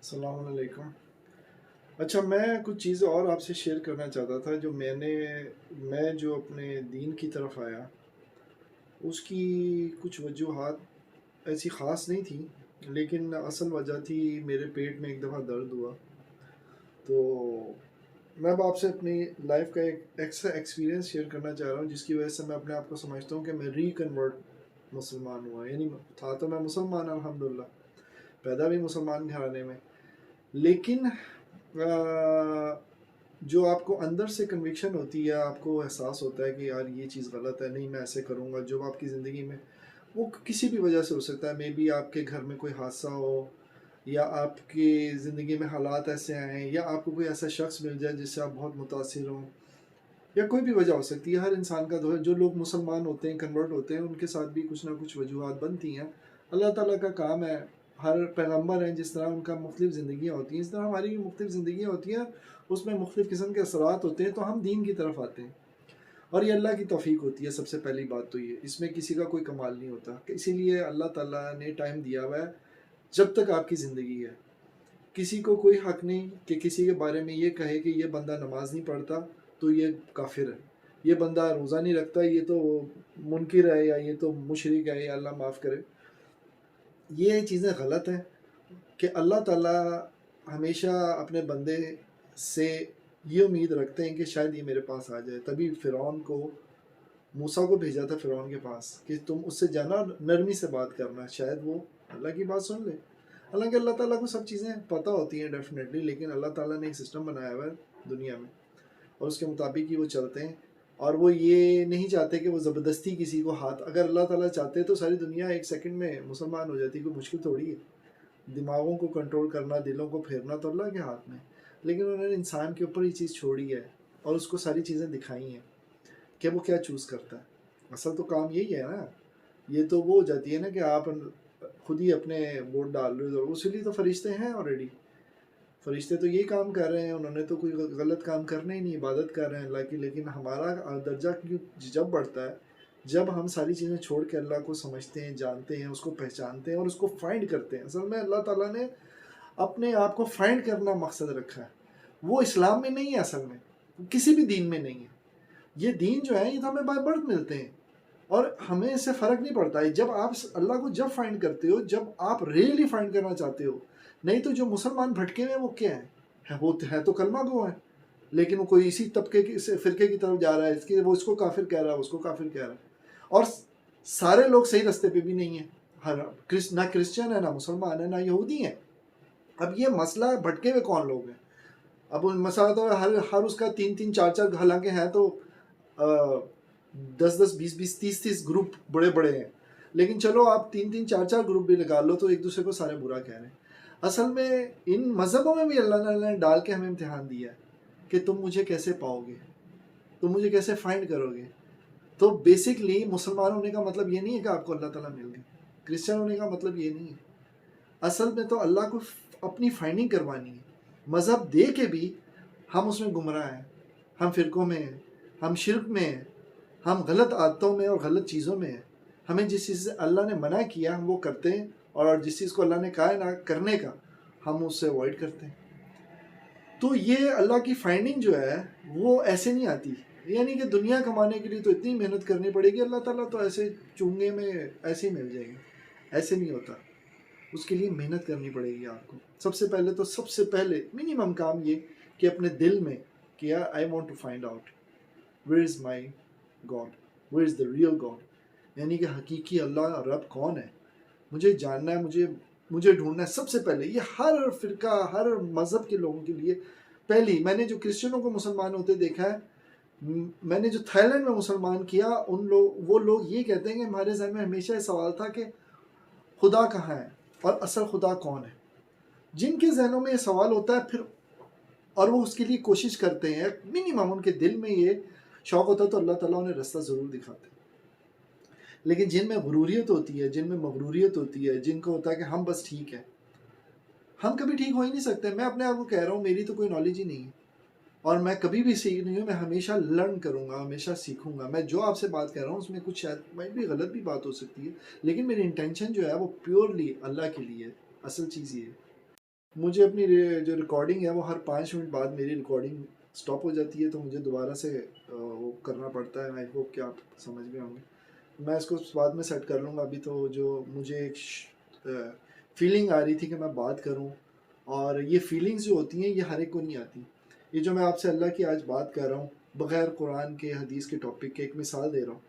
السلام علیکم۔ اچھا، میں کچھ چیزیں اور آپ سے شیئر کرنا چاہتا تھا جو میں جو اپنے دین کی طرف آیا، اس کی کچھ وجوہات ایسی خاص نہیں تھیں، لیکن اصل وجہ تھی میرے پیٹ میں ایک دفعہ درد ہوا۔ تو میں اب آپ سے اپنی لائف کا ایک ایکسٹرا ایکسپیرینس شیئر کرنا چاہ رہا ہوں، جس کی وجہ سے میں اپنے آپ کو سمجھتا ہوں کہ میں ری کنورٹ مسلمان ہوا، یعنی تھا تو میں مسلمان الحمدللہ، پیدا بھی مسلمان گھرانے میں، لیکن جو آپ کو اندر سے کنوکشن ہوتی ہے، آپ کو احساس ہوتا ہے کہ یار یہ چیز غلط ہے، نہیں میں ایسے کروں گا، جو آپ کی زندگی میں وہ کسی بھی وجہ سے ہو سکتا ہے، مے بی آپ کے گھر میں کوئی حادثہ ہو، یا آپ کی زندگی میں حالات ایسے آئیں، یا آپ کو کوئی ایسا شخص مل جائے جس سے آپ بہت متاثر ہوں، یا کوئی بھی وجہ ہو سکتی ہے، ہر انسان کا جو لوگ مسلمان ہوتے ہیں، کنورٹ ہوتے ہیں، ان کے ساتھ بھی کچھ نہ کچھ وجوہات بنتی ہیں۔ اللہ تعالیٰ کا کام ہے، ہر پیغمبر ہیں، جس طرح ان کا مختلف زندگیاں ہوتی ہیں، اس طرح ہماری بھی مختلف زندگیاں ہوتی ہیں، اس میں مختلف قسم کے اثرات ہوتے ہیں، تو ہم دین کی طرف آتے ہیں، اور یہ اللہ کی توفیق ہوتی ہے۔ سب سے پہلی بات تو یہ، اس میں کسی کا کوئی کمال نہیں ہوتا، اسی لیے اللہ تعالیٰ نے ٹائم دیا ہوا ہے، جب تک آپ کی زندگی ہے کسی کو کوئی حق نہیں کہ کسی کے بارے میں یہ کہے کہ یہ بندہ نماز نہیں پڑھتا تو یہ کافر ہے، یہ بندہ روزہ نہیں رکھتا یہ تو منکر ہے، یا یہ تو مشرک ہے، یا اللہ معاف کرے۔ یہ چیزیں غلط ہیں کہ اللہ تعالیٰ ہمیشہ اپنے بندے سے یہ امید رکھتے ہیں کہ شاید یہ میرے پاس آ جائے، تبھی فرعون کو، موسیٰ کو بھیجا تھا فرعون کے پاس کہ تم اس سے جانا، نرمی سے بات کرنا، شاید وہ اللہ کی بات سن لے۔ حالانکہ اللہ تعالیٰ کو سب چیزیں پتہ ہوتی ہیں ڈیفینیٹلی، لیکن اللہ تعالیٰ نے ایک سسٹم بنایا ہوا ہے دنیا میں، اور اس کے مطابق ہی وہ چلتے ہیں، اور وہ یہ نہیں چاہتے کہ وہ زبردستی کسی کو ہاتھ، اگر اللہ تعالیٰ چاہتے تو ساری دنیا ایک سیکنڈ میں مسلمان ہو جاتی، کوئی مشکل تھوڑی ہے۔ دماغوں کو کنٹرول کرنا، دلوں کو پھیرنا تو اللہ کے ہاتھ میں، لیکن انہوں نے انسان کے اوپر یہ چیز چھوڑی ہے، اور اس کو ساری چیزیں دکھائی ہیں کہ وہ کیا چوز کرتا ہے۔ اصل تو کام یہی ہے نا، یہ تو وہ ہو جاتی ہے نا کہ آپ خود ہی اپنے ووٹ ڈال رہے ہو، اسی لیے تو فرشتے ہیں آلریڈی، فرشتے تو یہی کام کر رہے ہیں، انہوں نے تو کوئی غلط کام کرنا ہی نہیں، عبادت کر رہے ہیں اللہ کی، لیکن ہمارا درجہ جب بڑھتا ہے، جب ہم ساری چیزیں چھوڑ کے اللہ کو سمجھتے ہیں، جانتے ہیں، اس کو پہچانتے ہیں، اور اس کو فائنڈ کرتے ہیں۔ اصل میں اللہ تعالیٰ نے اپنے آپ کو فائنڈ کرنا مقصد رکھا ہے، وہ اسلام میں نہیں ہے، اصل میں کسی بھی دین میں نہیں ہے۔ یہ دین جو ہے یہ تو ہمیں بائی برتھ ملتے ہیں، اور ہمیں اس سے فرق نہیں پڑتا ہے، جب آپ اللہ کو جب فائنڈ کرتے ہو، جب آپ ریئلی فائنڈ کرنا چاہتے ہو۔ نہیں تو جو مسلمان بھٹکے ہوئے وہ کیا ہے، وہ ہے تو کلمہ گو ہے، لیکن وہ کوئی اسی طبقے کی فرقے کی طرف جا رہا ہے، وہ اس کو کافر کہہ رہا ہے، اس کو کافر کہہ رہا ہے، اور سارے لوگ صحیح رستے پہ بھی نہیں ہیں، نہ کرسچن ہے، نہ مسلمان ہے، نہ یہودی ہیں۔ اب یہ مسئلہ بھٹکے ہوئے کون لوگ ہیں؟ اب مسئلہ تو ہر اس کا 3 3 4 4، حالانکہ ہے تو 10 10 20 20 30 30 گروپ بڑے بڑے ہیں، لیکن چلو آپ 3 3 4 4 گروپ بھی نکال لو تو ایک دوسرے کو سارے برا کہہ رہے ہیں۔ اصل میں ان مذہبوں میں بھی اللہ نے ڈال کے ہمیں امتحان دیا ہے کہ تم مجھے کیسے پاؤ گے، تم مجھے کیسے فائنڈ کرو گے۔ تو بیسکلی مسلمان ہونے کا مطلب یہ نہیں ہے کہ آپ کو اللہ تعالیٰ مل گئے، کرسچن ہونے کا مطلب یہ نہیں ہے، اصل میں تو اللہ کو اپنی فائنڈنگ کروانی ہے۔ مذہب دے کے بھی ہم اس میں گمراہ ہیں، ہم فرقوں میں ہیں، ہم شرک میں ہیں، ہم غلط عادتوں میں اور غلط چیزوں میں ہیں۔ ہمیں جس چیز سے اللہ نے منع کیا ہم وہ کرتے ہیں، اور جس چیز کو اللہ نے کہا ہے نہ کرنے کا ہم اس سے اوائڈ کرتے ہیں۔ تو یہ اللہ کی فائنڈنگ جو ہے وہ ایسے نہیں آتی، یعنی کہ دنیا کمانے کے لیے تو اتنی محنت کرنی پڑے گی، اللہ تعالیٰ تو ایسے چونگے میں ایسے ہی مل جائے گی، ایسے نہیں ہوتا، اس کے لیے محنت کرنی پڑے گی آپ کو۔ سب سے پہلے منیمم کام یہ کہ اپنے دل میں کہ I want to find out where is my God, where is the real God, یعنی کہ حقیقی اللہ رب کون ہے، مجھے جاننا ہے، مجھے ڈھونڈنا ہے۔ سب سے پہلے یہ ہر فرقہ، ہر مذہب کے لوگوں کے لیے پہلی، میں نے جو کرسچنوں کو مسلمان ہوتے دیکھا ہے، میں نے جو تھائی لینڈ میں مسلمان کیا، وہ لوگ یہ کہتے ہیں کہ ہمارے ذہن میں ہمیشہ یہ سوال تھا کہ خدا کہاں ہے اور اصل خدا کون ہے۔ جن کے ذہنوں میں یہ سوال ہوتا ہے پھر، اور وہ اس کے لیے کوشش کرتے ہیں، منیمم ان کے دل میں یہ شوق ہوتا ہے، تو اللہ تعالیٰ انہیں رستہ ضرور دکھاتے ہیں۔ لیکن جن میں غروریت ہوتی ہے، جن میں مغروریت ہوتی ہے، جن کو ہوتا ہے کہ ہم بس ٹھیک ہے، ہم کبھی ٹھیک ہو ہی نہیں سکتے۔ میں اپنے آپ کو کہہ رہا ہوں، میری تو کوئی نالج ہی نہیں ہے، اور میں کبھی بھی سیکھ نہیں ہوں، میں ہمیشہ لرن کروں گا، ہمیشہ سیکھوں گا۔ میں جو آپ سے بات کر رہا ہوں اس میں کچھ شاید بھی غلط بھی بات ہو سکتی ہے، لیکن میری انٹینشن جو ہے وہ پیورلی اللہ کے لیے، اصل چیز یہ ہے۔ مجھے اپنی جو ریکارڈنگ ہے وہ ہر 5 منٹ بعد میری ریکارڈنگ اسٹاپ ہو جاتی ہے، تو مجھے دوبارہ سے وہ کرنا پڑتا ہے. آئی ہوپ کہ آپ سمجھ گئے ہوں گے. میں اس کو بعد میں سیٹ کر لوں گا. ابھی تو جو مجھے ایک فیلنگ آ رہی تھی کہ میں بات کروں، اور یہ فیلنگز جو ہوتی ہیں یہ ہر ایک کو نہیں آتی. یہ جو میں آپ سے اللہ کی آج بات کر رہا ہوں بغیر قرآن کے حدیث کے ٹاپک کے، ایک مثال دے رہا ہوں.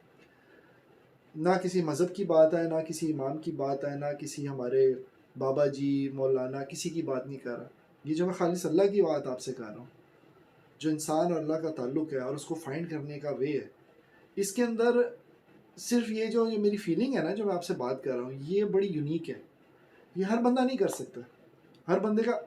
نہ کسی مذہب کی بات ہے، نہ کسی امام کی بات ہے، نہ کسی ہمارے بابا جی مولانا کسی کی بات نہیں کر رہا. یہ جو میں خالص اللہ کی بات آپ سے کر رہا ہوں، جو انسان اور اللہ کا تعلق ہے اور اس کو فائنڈ کرنے کا وے ہے، اس کے اندر صرف یہ جو میری فیلنگ ہے نا، جو میں آپ سے بات کر رہا ہوں، یہ بڑی یونیک ہے. یہ ہر بندہ نہیں کر سکتا. ہر بندے کا،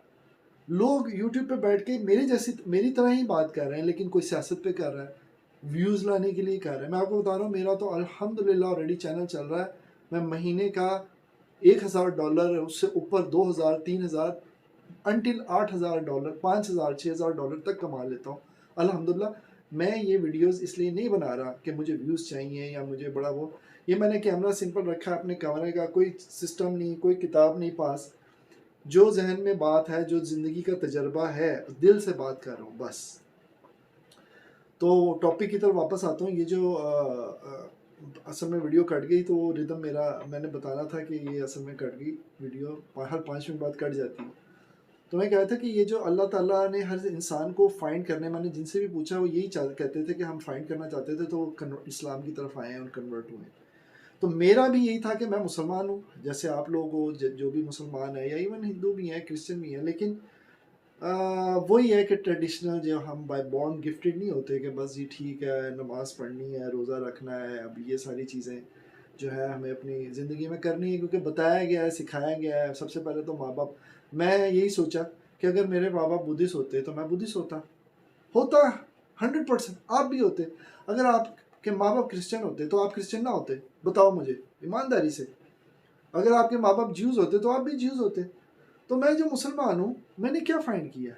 لوگ یوٹیوب پہ بیٹھ کے میری طرح ہی بات کر رہے ہیں، لیکن کوئی سیاست پہ کر رہا ہے، ویوز لانے کے لیے کر رہا ہے. میں آپ کو بتا رہا ہوں، میرا تو الحمدللہ آلریڈی چینل چل رہا ہے. میں مہینے کا $1,000، اس سے اوپر 2,000 3,000 انٹل $8,000 5,000 6,000 تک کما لیتا ہوں الحمدللہ. میں یہ ویڈیوز اس لیے نہیں بنا رہا کہ مجھے ویوز چاہیے یا مجھے بڑا وہ. یہ میں نے کیمرہ سمپل رکھا ہے اپنے کیمرے کا، کوئی سسٹم نہیں، کوئی کتاب نہیں پاس. جو ذہن میں بات ہے، جو زندگی کا تجربہ ہے، دل سے بات کر رہا ہوں بس. تو ٹاپک کی طرف واپس آتا ہوں. یہ جو اصل میں ویڈیو کٹ گئی، تو ردم میرا، میں نے بتانا تھا کہ یہ اصل میں کٹ گئی ویڈیو، ہر 5 منٹ بعد کٹ جاتی ہے. تو میں کہا تھا کہ یہ جو اللہ تعالیٰ نے ہر انسان کو فائنڈ کرنے، میں نے جن سے بھی پوچھا وہ یہی کہتے تھے کہ ہم فائنڈ کرنا چاہتے تھے، تو وہ اسلام کی طرف آئے ہیں اور کنورٹ ہوئے. تو میرا بھی یہی تھا کہ میں مسلمان ہوں جیسے آپ لوگ ہو، جو بھی مسلمان ہیں، یا ایون ہندو بھی ہیں، کرسچن بھی ہیں. لیکن وہی ہے کہ ٹریڈیشنل، جو ہم بائی بورن گفٹڈ نہیں ہوتے کہ بس جی ٹھیک ہے نماز پڑھنی ہے، روزہ رکھنا ہے. اب یہ ساری چیزیں جو ہے ہمیں اپنی زندگی میں کرنی ہے، کیونکہ بتایا گیا ہے، سکھایا گیا ہے. سب سے پہلے تو ماں باپ، میں یہی سوچا کہ اگر میرے ماں باپ بدھسٹ ہوتے تو میں بدھسٹ ہوتا 100%. آپ بھی ہوتے. اگر آپ کے ماں باپ کرسچن ہوتے تو آپ کرسچن نہ ہوتے؟ بتاؤ مجھے ایمانداری سے. اگر آپ کے ماں باپ جیوز ہوتے تو آپ بھی جیوز ہوتے. تو میں جو مسلمان ہوں، میں نے کیا فائنڈ کیا،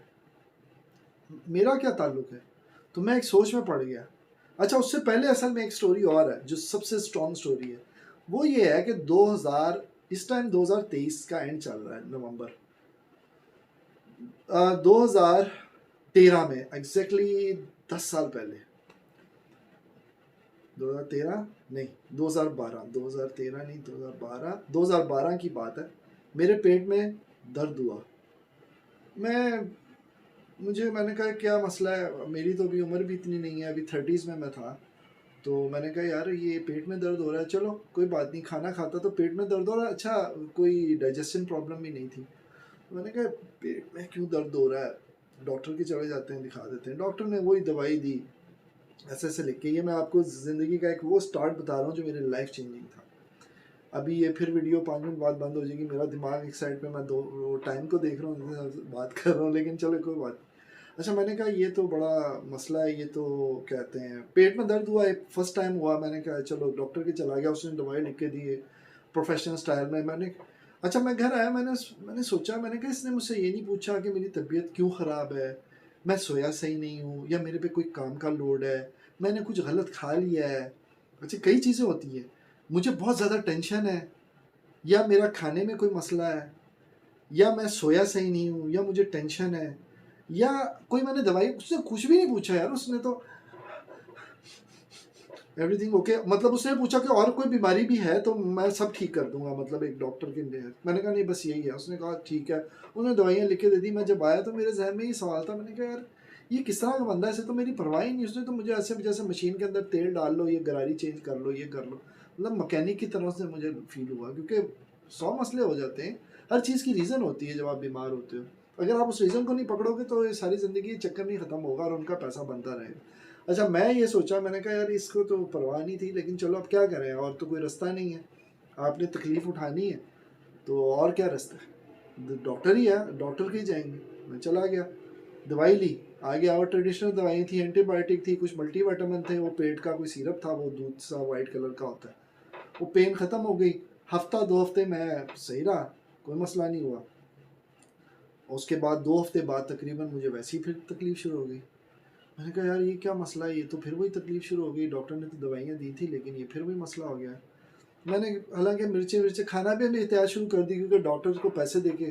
میرا کیا تعلق ہے؟ تو میں ایک سوچ میں پڑ گیا. اچھا، اس سے پہلے اصل میں ایک سٹوری اور ہے جو سب سے سٹرونگ سٹوری ہے. وہ یہ ہے کہ اس ٹائم 2023 کا اینڈ چل رہا ہے، نومبر 2013 میں، ایگزیکٹلی 10 سال پہلے. 2013 نہیں، 2013 نہیں، 2012 کی بات ہے. میرے پیٹ میں درد ہوا. میں نے کہا کیا مسئلہ ہے، میری تو ابھی عمر بھی اتنی نہیں ہے، ابھی 30s میں تھا. تو میں نے کہا یار یہ پیٹ میں درد ہو رہا ہے، چلو کوئی بات نہیں، کھانا کھاتا تو پیٹ میں درد ہو رہا ہے. اچھا، کوئی ڈائجیشن پرابلم بھی نہیں تھی. میں نے کہا پیٹ میں کیوں درد ہو رہا ہے، ڈاکٹر کے چلے جاتے ہیں، دکھا دیتے ہیں. ڈاکٹر نے وہی دوائی دی ایسے ایسے لکھ کے. یہ میں آپ کو زندگی کا ایک وہ سٹارٹ بتا رہا ہوں جو میرے لائف چینجنگ تھا. ابھی یہ پھر ویڈیو 5 منٹ بعد بند ہو جائے گی. میرا دماغ ایک سائڈ پہ، میں ٹائم کو دیکھ رہا ہوں، بات کر رہا ہوں، لیکن چلو کوئی بات. اچھا، میں نے کہا یہ تو بڑا مسئلہ ہے. یہ تو کہتے ہیں پیٹ میں درد ہوا ہے، فرسٹ ٹائم ہوا. میں نے کہا چلو ڈاکٹر کے چلا گیا، اس نے دوائی لکھ کے دی پروفیشنل سٹائل میں. اچھا میں گھر آیا، میں نے سوچا، میں نے کہا اس نے مجھ سے یہ نہیں پوچھا کہ میری طبیعت کیوں خراب ہے، میں سویا صحیح نہیں ہوں، یا میرے پہ کوئی کام کا لوڈ ہے، میں نے کچھ غلط کھا لیا ہے. اچھا کئی چیزیں ہوتی ہیں. مجھے بہت زیادہ ٹینشن ہے، یا میرا کھانے میں کوئی مسئلہ ہے، یا میں سویا صحیح نہیں ہوں، یا مجھے ٹینشن ہے، یا کوئی میں نے دوائی. اس نے کچھ بھی نہیں پوچھا یار. اس نے تو ایوری تھنگ اوکے، مطلب اس نے پوچھا کہ اور کوئی بیماری بھی ہے تو میں سب ٹھیک کر دوں گا، مطلب ایک ڈاکٹر کے لیے. میں نے کہا نہیں بس یہی ہے. اس نے کہا ٹھیک ہے. انہوں نے دوائیاں لکھ کے دے دی. میں جب آیا تو میرے ذہن میں یہ سوال تھا. میں نے کہا یار یہ کس طرح کا بندہ ہے، اسے تو میری پرواہ ہی نہیں. اس نے تو مجھے ایسے جیسے مشین کے اندر تیل ڈال لو، یہ گراری چینج کر لو، یہ کر لو، مطلب مکینک کی طرح سے مجھے فیل ہوا. کیونکہ 100 مسئلے ہو جاتے ہیں. ہر چیز کی ریزن ہوتی ہے جب آپ بیمار ہوتے ہو. اگر آپ اس ریزن کو نہیں پکڑو گے تو یہ ساری زندگی چکر نہیں ختم ہوگا اور ان کا پیسہ بنتا رہے گا. اچھا میں یہ سوچا، میں نے کہا یار اس کو تو پرواہ نہیں تھی، لیکن چلو اب کیا کریں، اور تو کوئی رستہ نہیں ہے. آپ نے تکلیف اٹھانی ہے تو اور کیا رستہ ہے، ڈاکٹر ہی ہے، ڈاکٹر کے ہی جائیں گے. میں چلا گیا، دوائی لی، آگے. اور ٹریڈیشنل دوائیں تھیں، اینٹی بایوٹک تھی، کچھ ملٹی وائٹامن تھے، وہ پیٹ کا کوئی سیرپ تھا، وہ دودھ سا وائٹ کلر کا ہوتا ہے. وہ پین ختم ہو گئی. ہفتہ 2 ہفتے میں صحیح رہا، کوئی مسئلہ نہیں ہوا. اس کے بعد 2 ہفتے بعد تقریباً مجھے ویسی پھر تکلیف شروع ہو گئی. میں نے کہا یار یہ کیا مسئلہ ہے، یہ تو پھر وہی تکلیف شروع ہو گئی. ڈاکٹر نے تو دوائیاں دی تھی لیکن یہ پھر وہی مسئلہ ہو گیا ہے. میں نے حالانکہ مرچیں کھانا بھی احتیاط شروع کر دی، کیونکہ ڈاکٹر کو پیسے دے کے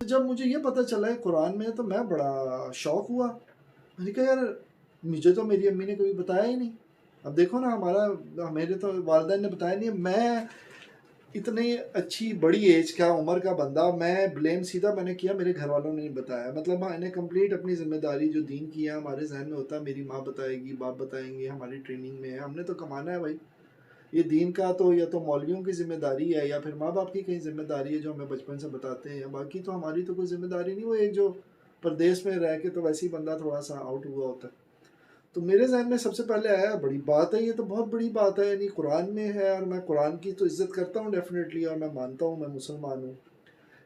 جب مجھے یہ پتہ چلا ہے قرآن میں تو میں بڑا شوق ہوا. میں نے کہا یار مجھے تو میری امی نے کبھی بتایا ہی نہیں. اب دیکھو نا میرے تو والدین نے بتایا نہیں. میں اتنی اچھی بڑی ایج کا عمر کا بندہ, میں بلیم سیدھا میں نے کیا میرے گھر والوں نے نہیں بتایا. مطلب میں نے کمپلیٹ اپنی ذمہ داری جو دین کی ہے ہمارے ذہن میں ہوتا ہے میری ماں بتائے گی, باپ بتائیں گے, ہماری ٹریننگ میں ہے, ہم نے تو کمانا ہے بھائی. یہ دین کا تو یا تو مولویوں کی ذمہ داری ہے یا پھر ماں باپ کی کہیں ذمہ داری ہے جو ہمیں بچپن سے بتاتے ہیں. باقی تو ہماری تو کوئی ذمہ داری نہیں. وہ ایک جو پردیس میں رہ کے تو ویسے ہی بندہ تھوڑا سا آؤٹ ہوا ہوتا ہے. تو میرے ذہن میں سب سے پہلے آیا بڑی بات ہے, یہ تو بہت بڑی بات ہے, یعنی قرآن میں ہے اور میں قرآن کی تو عزت کرتا ہوں ڈیفینیٹلی, اور میں مانتا ہوں میں مسلمان ہوں.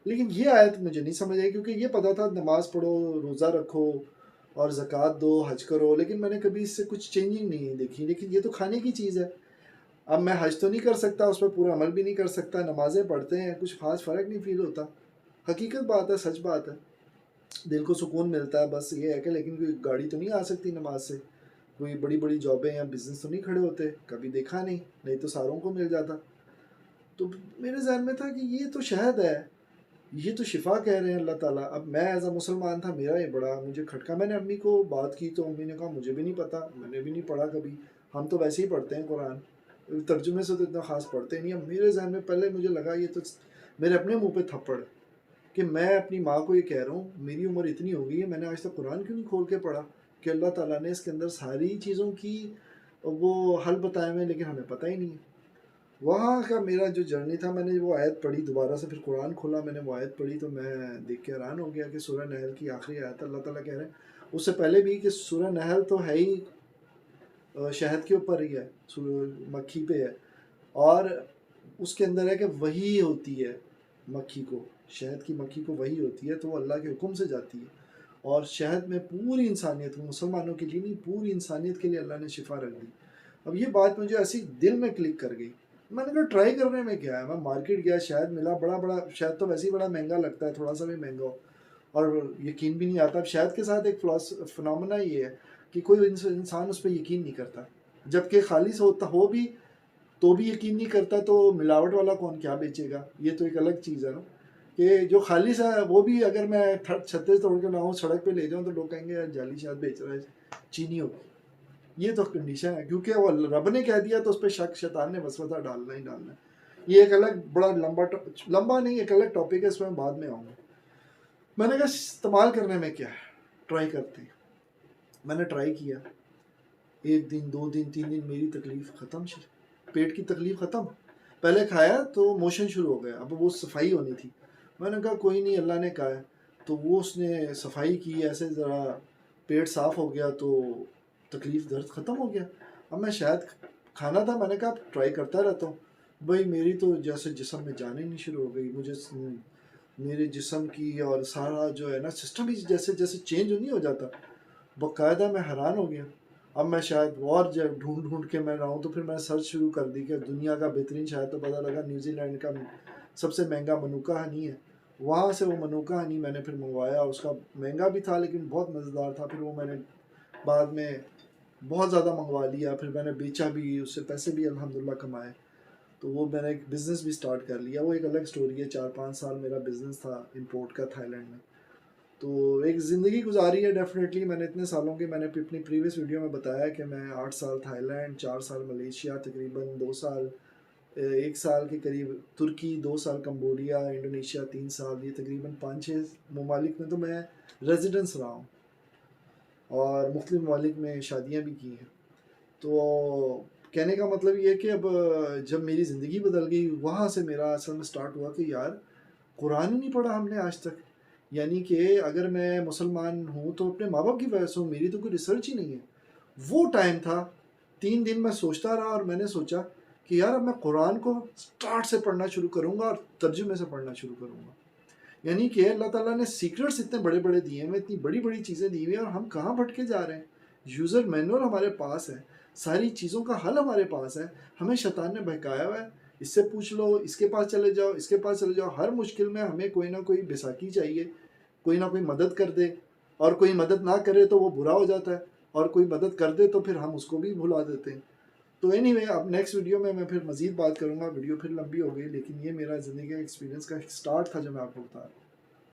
لیکن یہ آیت مجھے نہیں سمجھ آئی, کیونکہ یہ پتہ تھا نماز پڑھو, روزہ رکھو اور زکوٰۃ دو, حج کرو, لیکن میں نے کبھی اس سے کچھ چینجنگ نہیں دیکھی. لیکن یہ تو کھانے کی چیز ہے. اب میں حج تو نہیں کر سکتا, اس پہ پورا عمل بھی نہیں کر سکتا, نمازیں پڑھتے ہیں, کچھ خاص فرق نہیں فیل ہوتا. حقیقت بات ہے, سچ بات ہے, دل کو سکون ملتا ہے, بس یہ ہے کہ لیکن کوئی گاڑی تو نہیں آ سکتی نماز سے, کوئی بڑی بڑی جابیں یا بزنس تو نہیں کھڑے ہوتے, کبھی دیکھا نہیں, نہیں تو ساروں کو مل جاتا. تو میرے ذہن میں تھا کہ یہ تو شہد ہے, یہ تو شفا کہہ رہے ہیں اللہ تعالیٰ. اب میں ایز اے مسلمان تھا, میرا یہ بڑا مجھے کھٹکا. میں نے امی کو بات کی تو امی نے کہا مجھے بھی نہیں پتا, میں نے بھی نہیں پڑھا کبھی, ہم تو ویسے ہی پڑھتے ہیں قرآن, ترجمے سے تو اتنا خاص پڑھتے نہیں. اب میرے ذہن میں پہلے مجھے لگا یہ تو میرے اپنے منہ پہ تھپڑ کہ میں اپنی ماں کو یہ کہہ رہا ہوں میری عمر اتنی ہو گئی ہے, میں نے آج تک قرآن کیوں نہیں کھول کے پڑھا, کہ اللہ تعالیٰ نے اس کے اندر ساری چیزوں کی وہ حل بتائے ہوئے لیکن ہمیں پتہ ہی نہیں ہے. وہاں کا میرا جو جرنی تھا, میں نے وہ آیت پڑھی دوبارہ سے, پھر قرآن کھولا, میں نے وہ آیت پڑھی تو میں دیکھ کے حیران ہو گیا کہ سورہ نحل کی آخری آیت اللہ تعالیٰ کہہ رہے ہیں, اس سے پہلے بھی کہ سورہ نحل تو ہے ہی شہد کے اوپر ہی ہے, مکھی پہ ہے, اور اس کے اندر ہے کہ وہی ہوتی ہے مکھی کو, شہد کی مکھی کو وہی ہوتی ہے, تو وہ اللہ کے حکم سے جاتی ہے, اور شہد میں پوری انسانیت, مسلمانوں کے لیے نہیں پوری انسانیت کے لیے اللہ نے شفا رکھ دی. اب یہ بات مجھے ایسی دل میں کلک کر گئی. میں نے کہا ٹرائی کرنے میں کیا ہے, میں مارکیٹ گیا, شہد ملا, بڑا شہد تو ویسے ہی بڑا مہنگا لگتا ہے, تھوڑا سا بھی مہنگا ہو, اور یقین بھی نہیں آتا. اب شہد کے ساتھ ایک فنامنا یہ ہے کہ کوئی انسان اس پہ یقین نہیں کرتا, جبکہ خالص ہوتا ہو بھی تو بھی یقین نہیں کرتا, تو ملاوٹ والا کون کیا بیچے گا. یہ تو ایک الگ چیز ہے نا, کہ جو خالص ہے وہ بھی اگر میں چھتے توڑ کے لاؤں سڑک پہ لے جاؤں تو لوگ کہیں گے یار جعلی شہد بیچ رہا ہے, چینی ہوگی. یہ تو کنڈیشن ہے, کیونکہ وہ رب نے کہہ دیا تو اس پہ شک شیطان نے وسوسہ ڈالنا ہی ڈالنا ہے. یہ ایک الگ بڑا لمبا نہیں, ایک الگ ٹاپک ہے, اس میں بعد میں آؤں گا. میں نے کہا استعمال کرنے میں کیا ہے, ٹرائی کرتے ہیں. میں نے ٹرائی کیا, 1 دن 2 دن 3 دن میری تکلیف ختم, پیٹ کی تکلیف ختم. پہلے کھایا تو موشن شروع ہو گیا, اب وہ صفائی ہونی تھی. میں نے کہا کوئی نہیں, اللہ نے کہا ہے, تو وہ اس نے صفائی کی, ایسے ذرا پیٹ صاف ہو گیا تو تکلیف درد ختم ہو گیا. اب میں شاید کھانا تھا, میں نے کہا ٹرائی کرتا رہتا ہوں. بھائی میری تو جیسے جسم میں جانے نہیں شروع ہو گئی, مجھے میرے جسم کی اور سارا جو ہے نا سسٹم ہی جیسے جیسے چینج نہیں ہو جاتا, باقاعدہ میں حیران ہو گیا. اب میں شاید اور جب ڈھونڈ کے میں رہا ہوں, تو پھر میں نے سرچ شروع کر دی کہ دنیا کا بہترین شہد, تو پتہ لگا نیوزی لینڈ کا سب سے مہنگا منوکا ہنی ہے. وہاں سے وہ منوکا ہنی میں نے پھر منگوایا, اس کا مہنگا بھی تھا لیکن بہت مزیدار تھا. پھر وہ میں نے بعد میں بہت زیادہ منگوا لیا, پھر میں نے بیچا بھی, اس سے پیسے بھی الحمدللہ کمائے. تو وہ میں نے ایک بزنس بھی سٹارٹ کر لیا, وہ ایک الگ سٹوری ہے. 4-5 سال میرا بزنس تھا امپورٹ کا تھائی لینڈ میں. تو ایک زندگی گزاری ہے ڈیفینیٹلی. میں نے اتنے سالوں کی, میں نے اپنی پریویس ویڈیو میں بتایا کہ میں 8 سال تھائی لینڈ, 4 سال ملیشیا, تقریباً 2 سال 1 سال کے قریب ترکی, 2 سال کمبوڈیا, انڈونیشیا 3 سال, یہ تقریباً 5-6 ممالک میں تو میں ریزیڈنس رہا ہوں, اور مختلف ممالک میں شادیاں بھی کی ہیں. تو کہنے کا مطلب یہ ہے کہ اب جب میری زندگی بدل گئی, وہاں سے میرا اصل میں سٹارٹ ہوا کہ یار قرآن ہی نہیں پڑھا ہم نے آج تک. یعنی کہ اگر میں مسلمان ہوں تو اپنے ماں باپ کی وجہ سے ہوں, میری تو کوئی ریسرچ ہی نہیں ہے. وہ ٹائم تھا 3 دن میں سوچتا رہا, اور میں نے سوچا کہ یار اب میں قرآن کو سٹارٹ سے پڑھنا شروع کروں گا اور ترجمے سے پڑھنا شروع کروں گا. یعنی کہ اللہ تعالیٰ نے سیکرٹس اتنے بڑے بڑے دیے ہیں, اتنی بڑی بڑی چیزیں دی ہوئی ہیں, اور ہم کہاں بھٹکے جا رہے ہیں. یوزر مینول ہمارے پاس ہے, ساری چیزوں کا حل ہمارے پاس ہے, ہمیں شیطان نے بہکایا ہوا ہے. اس سے پوچھ لو, اس کے پاس چلے جاؤ, اس کے پاس چلے جاؤ, ہر مشکل میں ہمیں کوئی نہ کوئی بیساکھی چاہیے, کوئی نہ کوئی مدد کر دے, اور کوئی مدد نہ کرے تو وہ برا ہو جاتا ہے, اور کوئی مدد کر دے تو پھر ہم اس کو بھی بھلا دیتے ہیں. تو اینی وے, اب نیکسٹ ویڈیو میں پھر مزید بات کروں گا. ویڈیو پھر لمبی ہو گئی, لیکن یہ میرا زندگی کا ایکسپیرینس کا سٹارٹ تھا جو میں آپ کو بتا رہا ہوں.